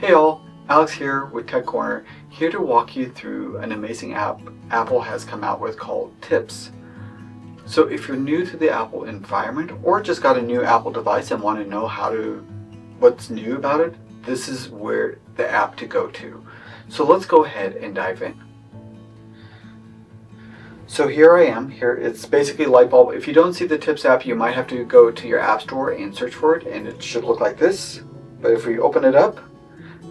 Hey all, Alex here with Tech Corner, here to walk you through an amazing app Apple has come out with called Tips. So if you're new to the Apple environment or just got a new Apple device and want to know what's new about it, this is where the app to go to. So let's go ahead and dive in. So here I am. Here it's basically light bulb. If you don't see the Tips app, you might have to go to your app store and search for it, and it should look like this. But if we open it up,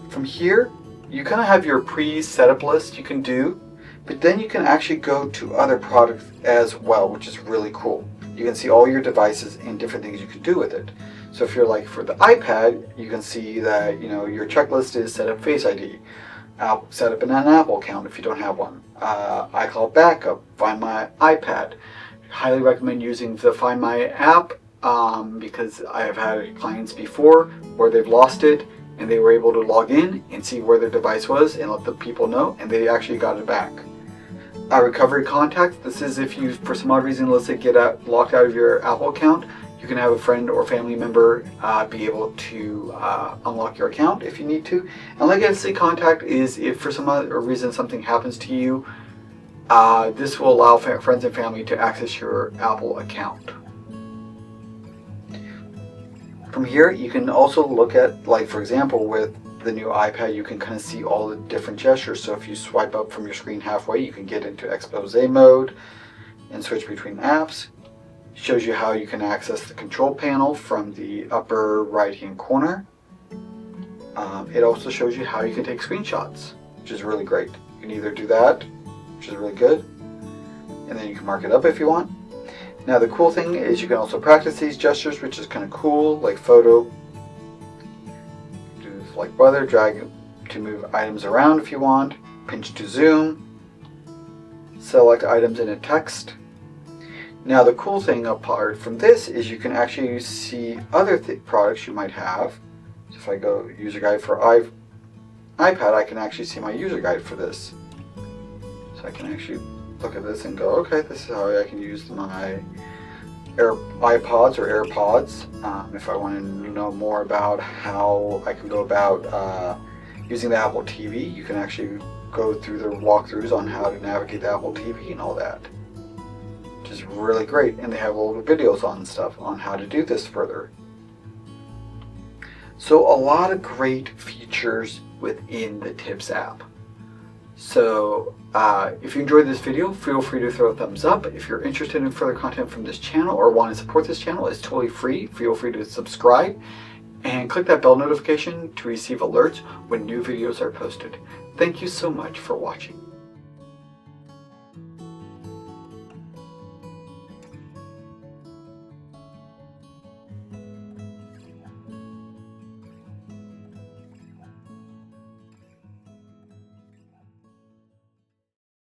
from here, you kind of have your pre-setup list you can do, but then you can actually go to other products as well, which is really cool. You can see all your devices and different things you can do with it. So if you're like for the iPad, you can see that your checklist is set up Face ID, set up an Apple account if you don't have one, iCloud backup, Find My iPad. Highly recommend using the Find My app because I have had clients before where they've lost it and they were able to log in and see where their device was and let the people know, and they actually got it back. Recovery contacts. This is if you, for some odd reason, let's say locked out of your Apple account, you can have a friend or family member be able to unlock your account if you need to. And legacy contact is if for some other reason something happens to you, this will allow friends and family to access your Apple account. From here, you can also look at, like for example, with the new iPad, you can kind of see all the different gestures. So if you swipe up from your screen halfway, you can get into expose mode and switch between apps. It shows you how you can access the control panel from the upper right hand corner. It also shows you how you can take screenshots, which is really great. You can either do that, which is really good, and then you can mark it up if you want. Now the cool thing is you can also practice these gestures, which is kind of cool, like photo, do like weather, drag to move items around if you want, pinch to zoom, select items in a text. Now the cool thing apart from this is you can actually see other products you might have. So if I go user guide for iPad, I can actually see my user guide for this. So I can actually look at this and go, okay, this is how I can use my iPods or AirPods. If I want to know more about how I can go about using the Apple TV, you can actually go through the walkthroughs on how to navigate the Apple TV and all that, which is really great. And they have all the videos on stuff on how to do this further. So a lot of great features within the Tips app. So if you enjoyed this video, feel free to throw a thumbs up. If you're interested in further content from this channel or want to support this channel, it's totally free. Feel free to subscribe and click that bell notification to receive alerts when new videos are posted. Thank you so much for watching.